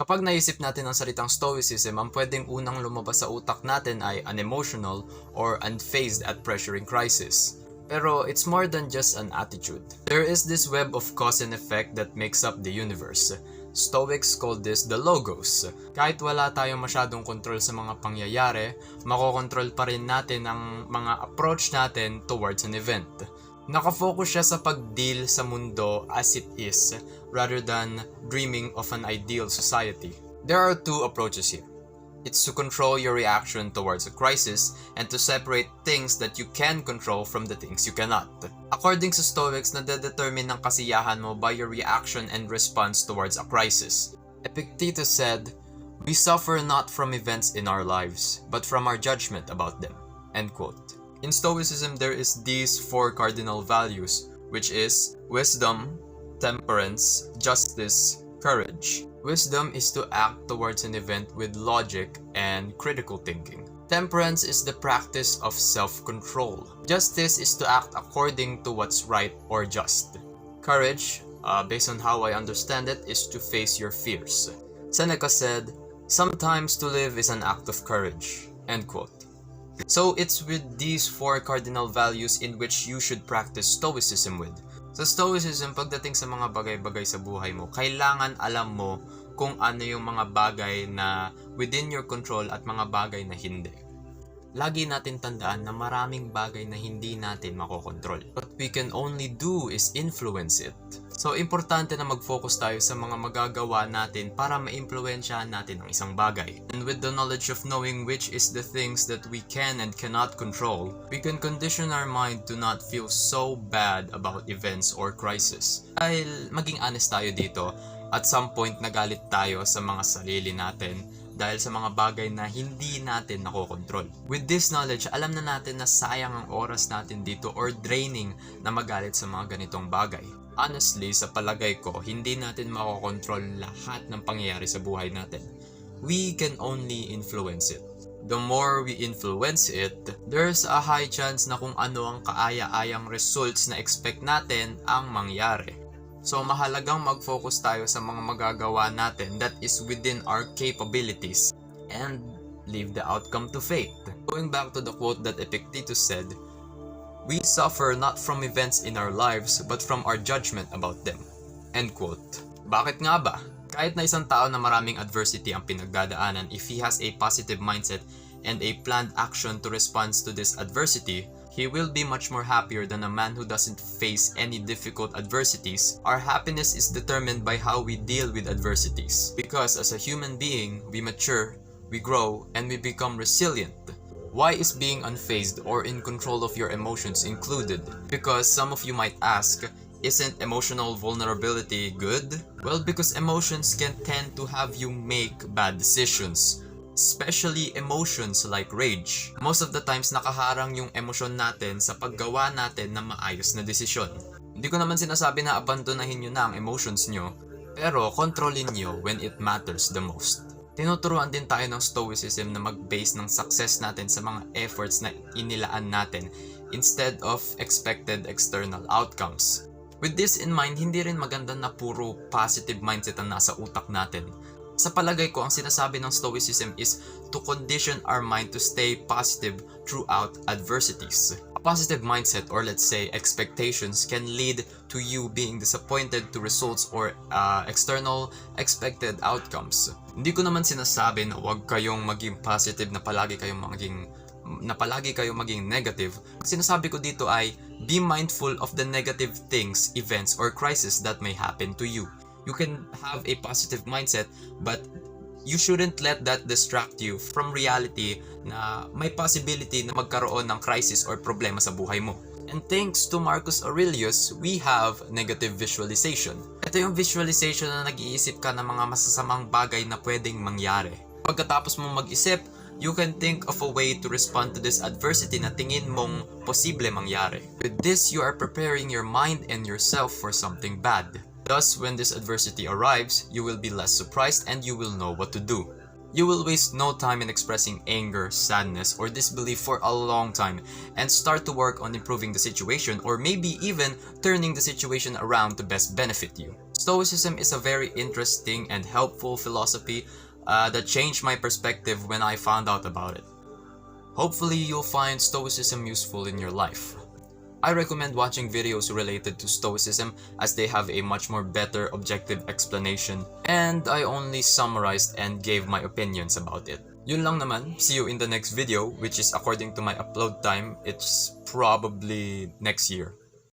Kapag naisip natin ang salitang Stoicism, ang pwedeng unang lumabas sa utak natin ay unemotional or unfazed at pressuring crisis. Pero it's more than just an attitude. There is this web of cause and effect that makes up the universe. Stoics call this the logos. Kahit wala tayong masyadong control sa mga pangyayari, makokontrol pa rin natin ang mga approach natin towards an event. Nakafocus siya sa pag-deal sa mundo as it is, rather than dreaming of an ideal society. There are two approaches here. It's to control your reaction towards a crisis and to separate things that you can control from the things you cannot. According sa Stoics, nade-determine ang kasiyahan mo by your reaction and response towards a crisis. Epictetus said, "We suffer not from events in our lives, but from our judgment about them." End quote. In Stoicism, there is these four cardinal values, which is wisdom, temperance, justice, courage. Wisdom is to act towards an event with logic and critical thinking. Temperance is the practice of self-control. Justice is to act according to what's right or just. Courage, based on how I understand it, is to face your fears. Seneca said, "Sometimes to live is an act of courage." End quote. So it's with these four cardinal values in which you should practice Stoicism with. Sa Stoicism, pagdating sa mga bagay-bagay sa buhay mo, kailangan alam mo kung ano yung mga bagay na within your control at mga bagay na hindi. Lagi natin tandaan na maraming bagay na hindi natin makokontrol. What we can only do is influence it. So, importante na mag-focus tayo sa mga magagawa natin para ma-impluwensyahan natin ang isang bagay. And with the knowledge of knowing which is the things that we can and cannot control, we can condition our mind to not feel so bad about events or crisis. Dahil maging honest tayo dito, at some point nagalit tayo sa mga sarili natin dahil sa mga bagay na hindi natin nakokontrol. With this knowledge, alam na natin na sayang ang oras natin dito or draining na magalit sa mga ganitong bagay. Honestly, sa palagay ko, hindi natin makokontrol lahat ng pangyayari sa buhay natin. We can only influence it. The more we influence it, there's a high chance na kung ano ang kaaya-ayang results na expect natin ang mangyari. So mahalagang mag-focus tayo sa mga magagawa natin that is within our capabilities and leave the outcome to fate. Going back to the quote that Epictetus said, "We suffer not from events in our lives but from our judgment about them." End quote. Bakit nga ba? Kahit na isang tao na maraming adversity ang pinagdadaanan, if he has a positive mindset and a planned action to respond to this adversity, he will be much more happier than a man who doesn't face any difficult adversities. Our happiness is determined by how we deal with adversities. Because as a human being, we mature, we grow, and we become resilient. Why is being unfazed or in control of your emotions included? Because some of you might ask, isn't emotional vulnerability good? Well, because emotions can tend to have you make bad decisions. Especially emotions like rage. Most of the times nakaharang yung emosyon natin sa paggawa natin ng maayos na desisyon. Hindi ko naman sinasabi na abandonahin nyo na ang emotions nyo, pero kontrolin nyo when it matters the most. Tinuturuan din tayo ng Stoicism na mag-base ng success natin sa mga efforts na inilaan natin instead of expected external outcomes. With this in mind, hindi rin maganda na puro positive mindset ang nasa utak natin. Sa palagay ko, ang sinasabi ng Stoicism is to condition our mind to stay positive throughout adversities. A positive mindset, or let's say expectations, can lead to you being disappointed to results or external expected outcomes. Hindi ko naman sinasabi na huwag kayong maging positive na palagi kayong maging negative. Ang sinasabi ko dito ay be mindful of the negative things, events, or crises that may happen to you. You can have a positive mindset, but you shouldn't let that distract you from reality na may possibility na magkaroon ng crisis or problema sa buhay mo. And thanks to Marcus Aurelius, we have negative visualization. Ito yung visualization na nag-iisip ka ng mga masasamang bagay na pwedeng mangyari. Pagkatapos mong mag-isip, you can think of a way to respond to this adversity na tingin mong posible mangyari. With this, you are preparing your mind and yourself for something bad. Thus, when this adversity arrives, you will be less surprised and you will know what to do. You will waste no time in expressing anger, sadness, or disbelief for a long time and start to work on improving the situation or maybe even turning the situation around to best benefit you. Stoicism is a very interesting and helpful philosophy that changed my perspective when I found out about it. Hopefully, you'll find Stoicism useful in your life. I recommend watching videos related to Stoicism as they have a much more better objective explanation, and I only summarized and gave my opinions about it. Yun lang naman, see you in the next video, which is according to my upload time, it's probably next year.